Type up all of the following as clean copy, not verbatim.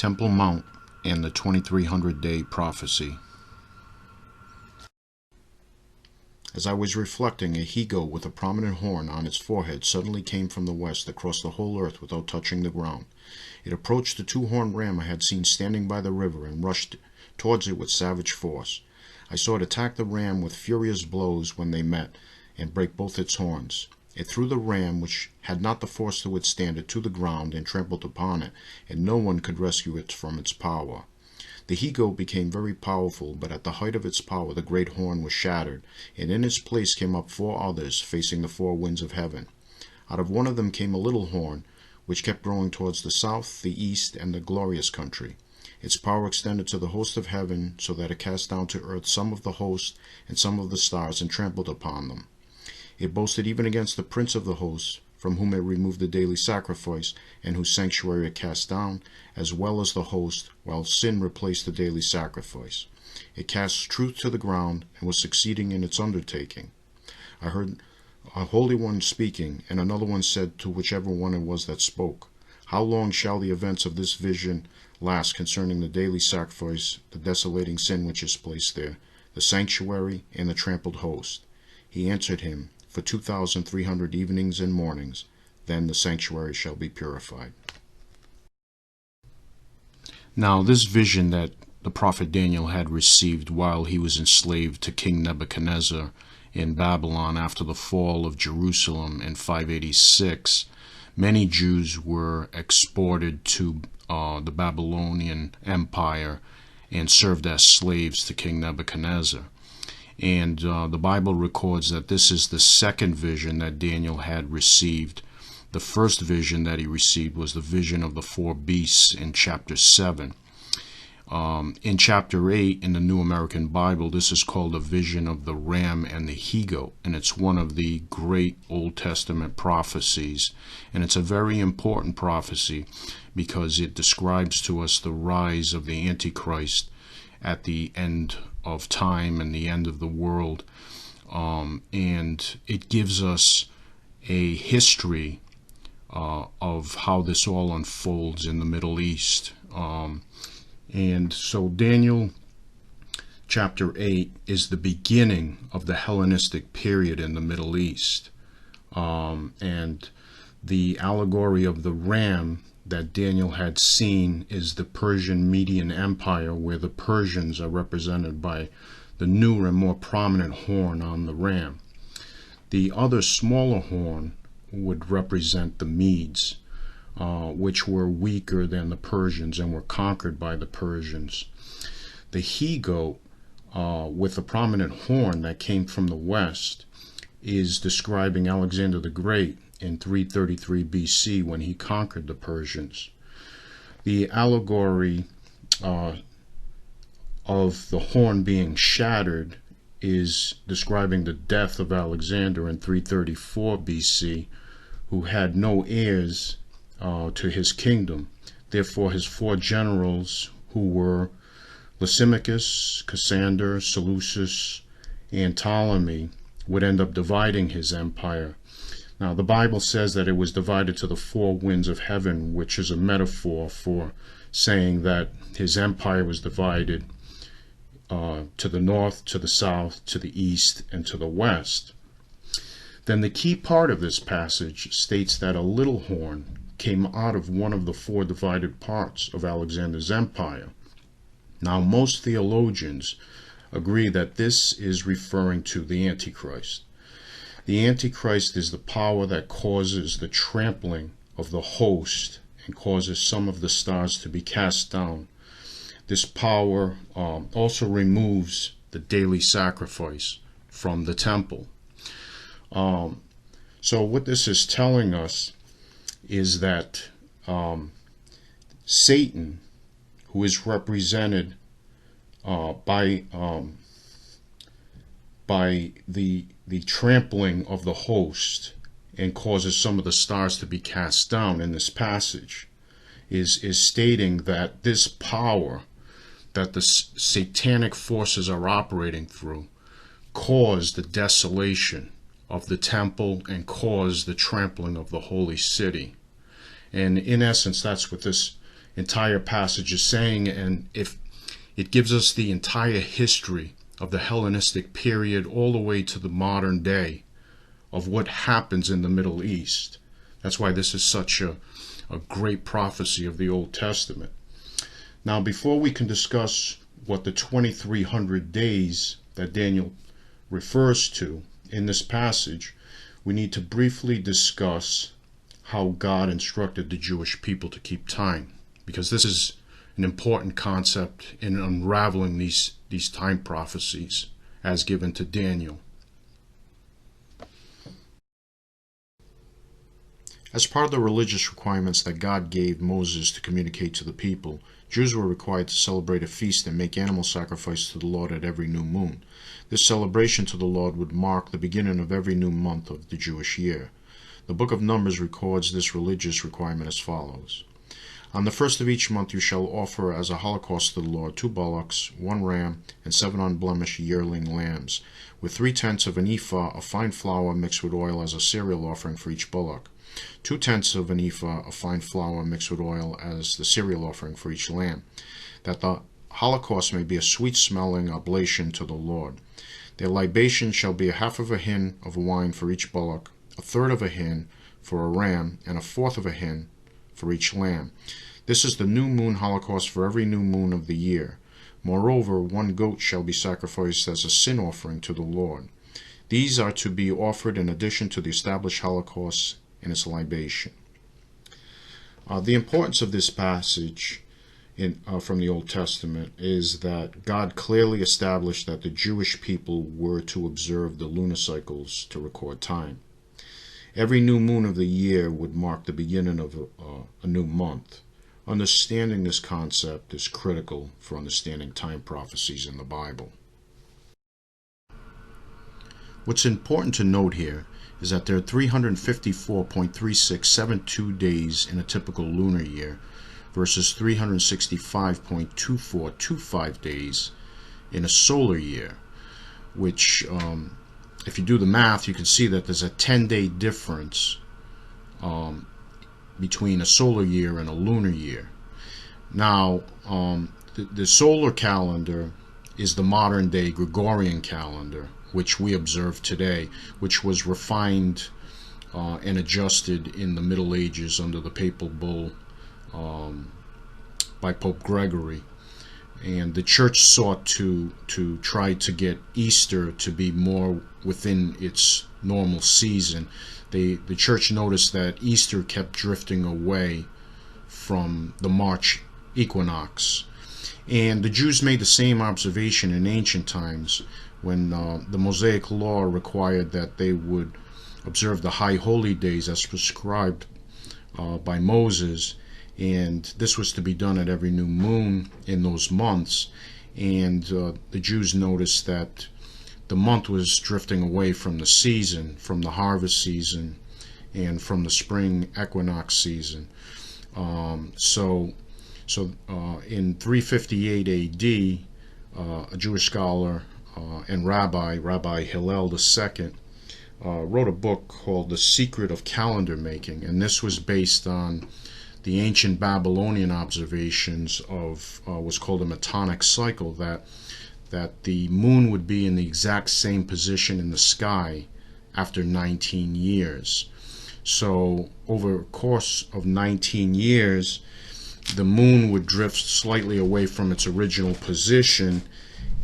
Temple Mount and the 2300-day prophecy. As I was reflecting, a Hego with a prominent horn on its forehead suddenly came from the west across the whole earth without touching the ground. It approached the two-horned ram I had seen standing by the river and rushed towards it with savage force. I saw it attack the ram with furious blows when they met, and break both its horns. It threw the ram, which had not the force to withstand it, to the ground and trampled upon it, and no one could rescue it from its power. The Hego became very powerful, but at the height of its power the great horn was shattered, and in its place came up four others, facing the four winds of heaven. Out of one of them came a little horn, which kept growing towards the south, the east, and the glorious country. Its power extended to the host of heaven, so that it cast down to earth some of the host and some of the stars, and trampled upon them. It boasted even against the prince of the host, from whom it removed the daily sacrifice, and whose sanctuary it cast down, as well as the host, while sin replaced the daily sacrifice. It cast truth to the ground, and was succeeding in its undertaking. I heard a holy one speaking, and another one said to whichever one it was that spoke, "How long shall the events of this vision last concerning the daily sacrifice, the desolating sin which is placed there, the sanctuary, and the trampled host?" He answered him, "For 2,300 evenings and mornings, then the sanctuary shall be purified." Now this vision that the prophet Daniel had received while he was enslaved to King Nebuchadnezzar in Babylon after the fall of Jerusalem in 586, many Jews were exported to the Babylonian Empire and served as slaves to King Nebuchadnezzar. And the Bible records that this is the second vision that Daniel had received. The first vision that he received was the vision of the four beasts in chapter 7. In chapter 8 in the New American Bible, this is called the vision of the ram and the Hego, and it's one of the great Old Testament prophecies. And it's a very important prophecy because it describes to us the rise of the Antichrist at the end of time and the end of the world, and it gives us a history of how this all unfolds in the Middle East. And so Daniel chapter 8 is the beginning of the Hellenistic period in the Middle East, and the allegory of the ram that Daniel had seen is the Persian Median Empire, where the Persians are represented by the newer and more prominent horn on the ram. The other smaller horn would represent the Medes, which were weaker than the Persians and were conquered by the Persians. The Hego, with the prominent horn that came from the west, is describing Alexander the Great in 333 BC when he conquered the Persians. The allegory of the horn being shattered is describing the death of Alexander in 334 BC, who had no heirs to his kingdom. Therefore his four generals, who were Lysimachus, Cassander, Seleucus, and Ptolemy, would end up dividing his empire. Now, the Bible says that it was divided to the four winds of heaven, which is a metaphor for saying that his empire was divided to the north, to the south, to the east, and to the west. Then the key part of this passage states that a little horn came out of one of the four divided parts of Alexander's empire. Now, most theologians agree that this is referring to the Antichrist. The Antichrist is the power that causes the trampling of the host and causes some of the stars to be cast down. This power also removes the daily sacrifice from the temple. So what this is telling us is that Satan, who is represented by the trampling of the host and causes some of the stars to be cast down in this passage, is stating that this power that the satanic forces are operating through caused the desolation of the temple and caused the trampling of the holy city. And in essence, that's what this entire passage is saying, and if it gives us the entire history of the Hellenistic period all the way to the modern day of what happens in the Middle East. That's why this is such a great prophecy of the Old Testament. Now, before we can discuss what the 2300 days that Daniel refers to in this passage, we need to briefly discuss how God instructed the Jewish people to keep time, because this is an important concept in unraveling these time prophecies as given to Daniel. As part of the religious requirements that God gave Moses to communicate to the people, Jews were required to celebrate a feast and make animal sacrifice to the Lord at every new moon. This celebration to the Lord would mark the beginning of every new month of the Jewish year. The book of Numbers records this religious requirement as follows. On the first of each month you shall offer as a holocaust to the Lord 2 bullocks, 1 ram, and 7 unblemished yearling lambs, with 3/10 of an ephah of fine flour mixed with oil as a cereal offering for each bullock. 2/10 of an ephah of fine flour mixed with oil as the cereal offering for each lamb, that the holocaust may be a sweet-smelling oblation to the Lord. Their libation shall be 1/2 of a hin of wine for each bullock, 1/3 of a hin for a ram, and 1/4 of a hin for each lamb. This is the new moon holocaust for every new moon of the year. Moreover, 1 goat shall be sacrificed as a sin offering to the Lord. These are to be offered in addition to the established holocaust and its libation. The importance of this passage from the Old Testament is that God clearly established that the Jewish people were to observe the lunar cycles to record time. Every new moon of the year would mark the beginning of a new month. Understanding this concept is critical for understanding time prophecies in the Bible. What's important to note here is that there are 354.3672 days in a typical lunar year versus 365.2425 days in a solar year, which, if you do the math, you can see that there's a 10-day difference between a solar year and a lunar year. Now, the solar calendar is the modern-day Gregorian calendar, which we observe today, which was refined and adjusted in the Middle Ages under the papal bull by Pope Gregory. And the church sought to try to get Easter to be more within its normal season. The church noticed that Easter kept drifting away from the March equinox. And the Jews made the same observation in ancient times when the Mosaic law required that they would observe the high holy days as prescribed by Moses, and this was to be done at every new moon in those months. And the Jews noticed that the month was drifting away from the season, from the harvest season and from the spring equinox season. So in 358 AD, a Jewish scholar and Rabbi Hillel II, wrote a book called The Secret of Calendar Making, and this was based on the ancient Babylonian observations of what's called a Metonic Cycle, that the moon would be in the exact same position in the sky after 19 years. So over a course of 19 years, the moon would drift slightly away from its original position,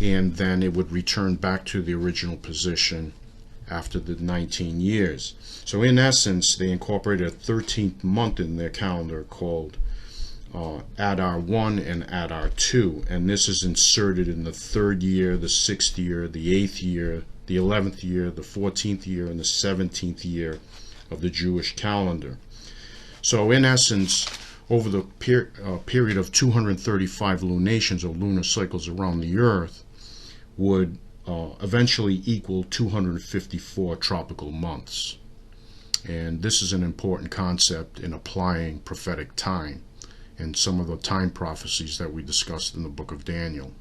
and then it would return back to the original position after the 19 years. So in essence, they incorporated a 13th month in their calendar called Adar 1 and Adar 2, and this is inserted in the 3rd year, the 6th year, the 8th year, the 11th year, the 14th year, and the 17th year of the Jewish calendar. So in essence, over the period of 235 lunations or lunar cycles around the Earth would eventually equal 254 tropical months. And this is an important concept in applying prophetic time and some of the time prophecies that we discussed in the book of Daniel.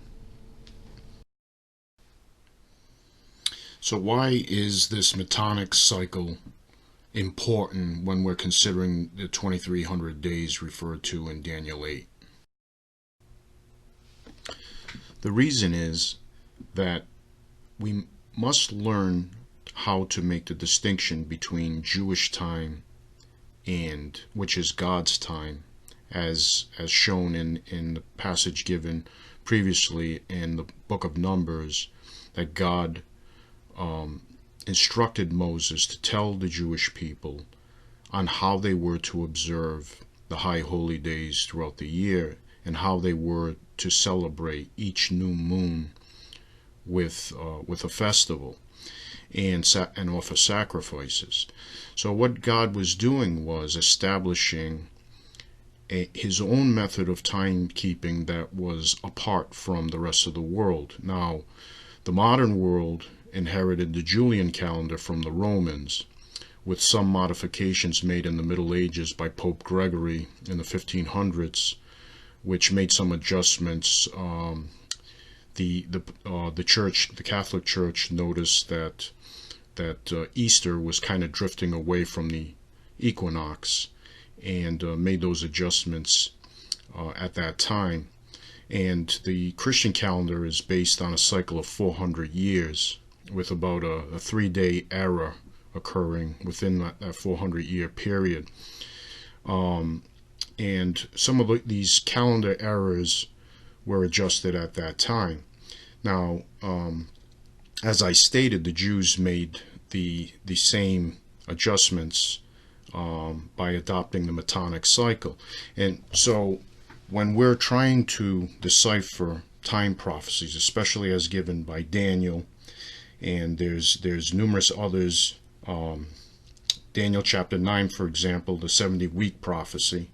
So why is this Metonic cycle important when we're considering the 2300 days referred to in Daniel 8? The reason is that we must learn how to make the distinction between Jewish time and which is God's time, as shown in the passage given previously in the book of Numbers, that God instructed Moses to tell the Jewish people on how they were to observe the high holy days throughout the year, and how they were to celebrate each new moon with a festival and offer sacrifices. So what God was doing was establishing his own method of timekeeping that was apart from the rest of the world. Now, the modern world inherited the Julian calendar from the Romans, with some modifications made in the Middle Ages by Pope Gregory in the 1500s, which made some adjustments. The church, the Catholic Church, noticed that Easter was kind of drifting away from the equinox, and made those adjustments at that time. And the Christian calendar is based on a cycle of 400 years, with about a 3-day era occurring within that 400-year period. And some of these calendar errors were adjusted at that time. Now, as I stated, the Jews made the same adjustments by adopting the Metonic cycle. And so when we're trying to decipher time prophecies, especially as given by Daniel, and there's numerous others, Daniel chapter 9, for example, the 70-week prophecy,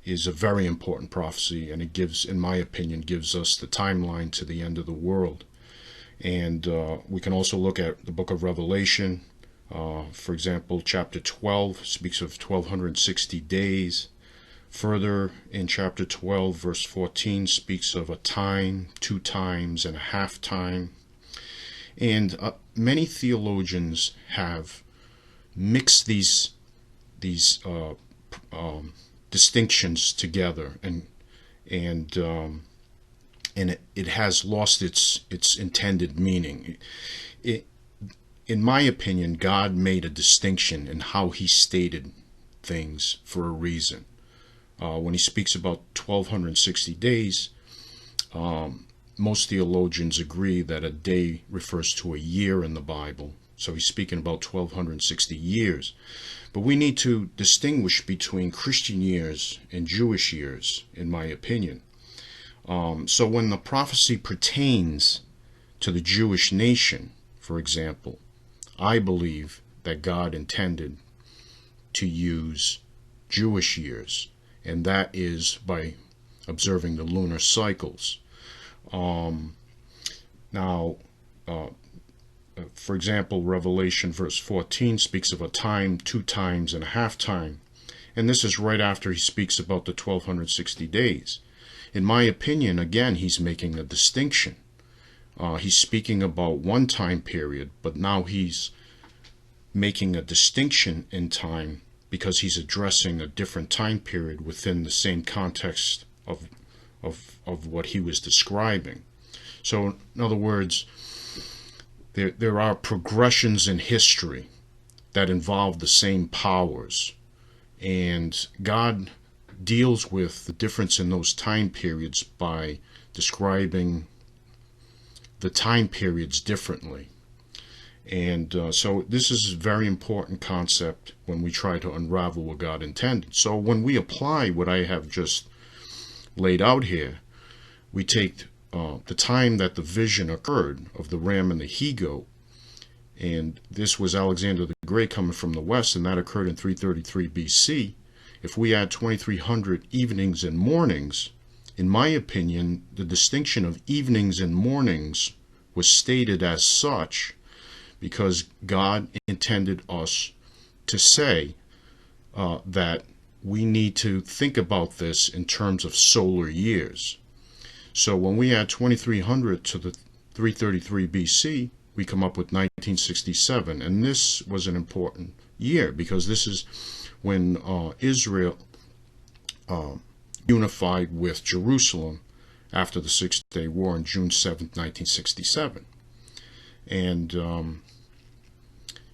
is a very important prophecy, and it gives, in my opinion, gives us the timeline to the end of the world. And we can also look at the book of Revelation. For example, chapter 12 speaks of 1260 days. Further, in chapter 12, verse 14, speaks of a time, 2 times, and a half time. And many theologians have mixed these distinctions together, and it has lost its intended meaning. In my opinion, God made a distinction in how he stated things for a reason. When he speaks about 1260 days, most theologians agree that a day refers to a year in the Bible. So he's speaking about 1260 years. But we need to distinguish between Christian years and Jewish years, in my opinion. So when the prophecy pertains to the Jewish nation, for example, I believe that God intended to use Jewish years, and that is by observing the lunar cycles. For example, Revelation verse 14 speaks of a time, 2 times, and a half time. And this is right after he speaks about the 1260 days. In my opinion, again, he's making a distinction. He's speaking about one time period, but now he's making a distinction in time because he's addressing a different time period within the same context of what he was describing. So, in other words, there are progressions in history that involve the same powers, and God deals with the difference in those time periods by describing the time periods differently. And so this is a very important concept when we try to unravel what God intended. So when we apply what I have just laid out here, we take the time that the vision occurred of the ram and the Hego, and this was Alexander the Great coming from the west, and that occurred in 333 BC. If we add 2300 evenings and mornings, in my opinion, the distinction of evenings and mornings was stated as such because God intended us to say that we need to think about this in terms of solar years. So when we add 2300 to the 333 BC, we come up with 1967. And this was an important year because this is when Israel unified with Jerusalem after the Six-Day War on June 7th, 1967. And,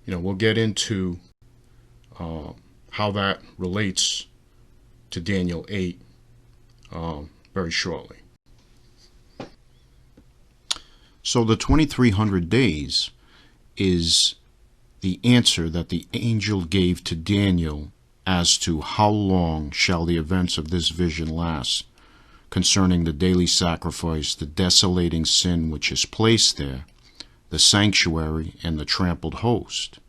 we'll get into how that relates to Daniel 8 very shortly. So the 2300 days is the answer that the angel gave to Daniel as to how long shall the events of this vision last, concerning the daily sacrifice, the desolating sin which is placed there, the sanctuary, and the trampled host.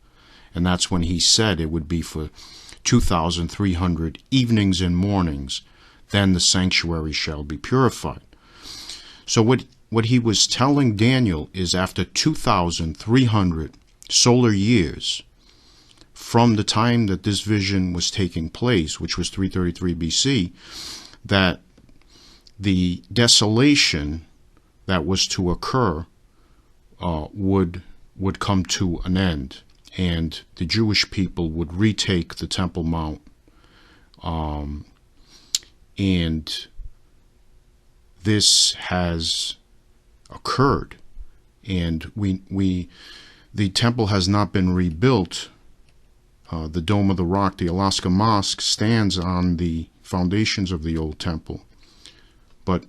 And that's when he said it would be for 2,300 evenings and mornings, then the sanctuary shall be purified. So what he was telling Daniel is after 2,300 solar years from the time that this vision was taking place, which was 333 BC, that the desolation that was to occur would come to an end, and the Jewish people would retake the Temple Mount, and this has occurred, and the temple has not been rebuilt. The Dome of the Rock, the Alaska Mosque, stands on the foundations of the old temple, but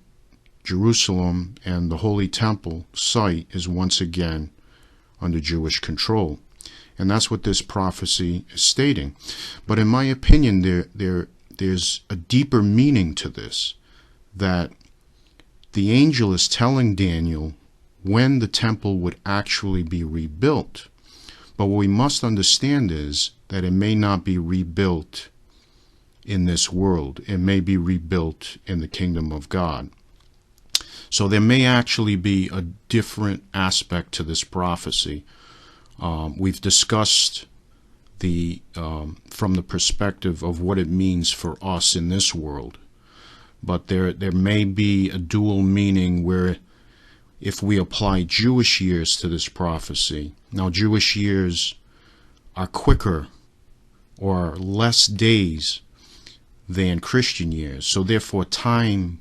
Jerusalem and the Holy Temple site is once again under Jewish control. And that's what this prophecy is stating. But in my opinion, there's a deeper meaning to this, that the angel is telling Daniel when the temple would actually be rebuilt. But what we must understand is that it may not be rebuilt in this world. It may be rebuilt in the kingdom of God. So there may actually be a different aspect to this prophecy. We've discussed from the perspective of what it means for us in this world. But there may be a dual meaning where if we apply Jewish years to this prophecy, now Jewish years are quicker or less days than Christian years, so therefore time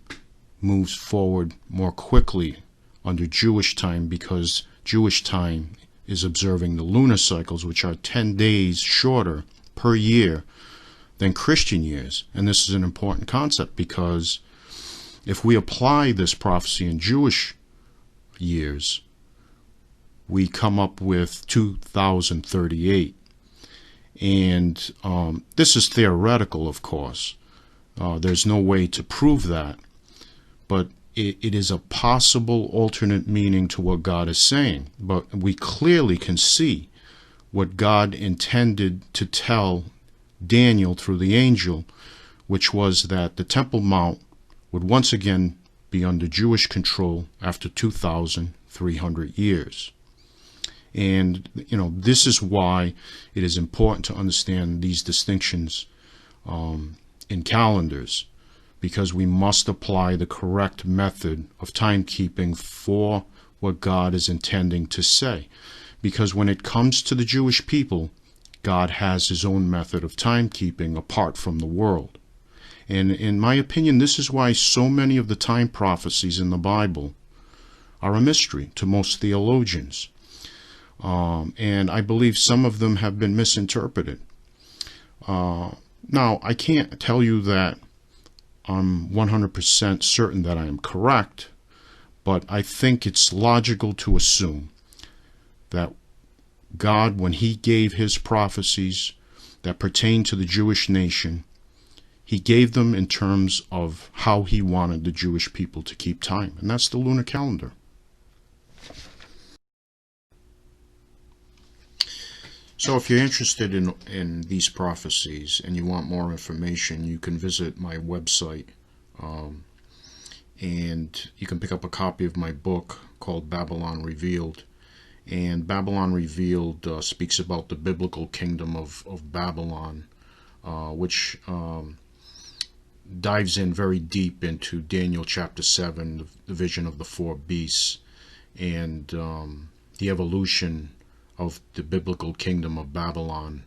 moves forward more quickly under Jewish time, because Jewish time is observing the lunar cycles, which are 10 days shorter per year than Christian years. And this is an important concept, because if we apply this prophecy in Jewish years, we come up with 2038. And this is theoretical, of course. There's no way to prove that. But it is a possible alternate meaning to what God is saying. But we clearly can see what God intended to tell Daniel through the angel, which was that the Temple Mount would once again be under Jewish control after 2,300 years. And, this is why it is important to understand these distinctions in calendars, because we must apply the correct method of timekeeping for what God is intending to say. Because when it comes to the Jewish people, God has his own method of timekeeping apart from the world. And in my opinion, this is why so many of the time prophecies in the Bible are a mystery to most theologians. And I believe some of them have been misinterpreted. Now, I can't tell you that I'm 100% certain that I am correct, but I think it's logical to assume that God, when he gave his prophecies that pertain to the Jewish nation, he gave them in terms of how he wanted the Jewish people to keep time, and that's the lunar calendar. So if you're interested in these prophecies and you want more information, you can visit my website, and you can pick up a copy of my book called Babylon Revealed. And Babylon Revealed speaks about the biblical kingdom of Babylon, which dives in very deep into Daniel chapter 7, the vision of the four beasts, and the evolution of the biblical kingdom of Babylon,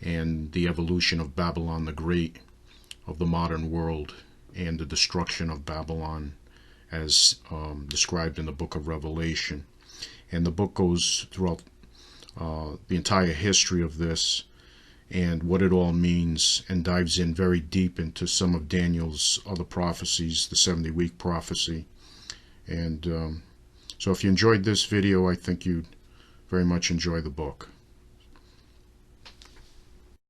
and the evolution of Babylon the Great of the modern world, and the destruction of Babylon, as described in the book of Revelation. And the book goes throughout the entire history of this and what it all means, and dives in very deep into some of Daniel's other prophecies, the 70-week prophecy. And so if you enjoyed this video, I think you'd very much enjoy the book.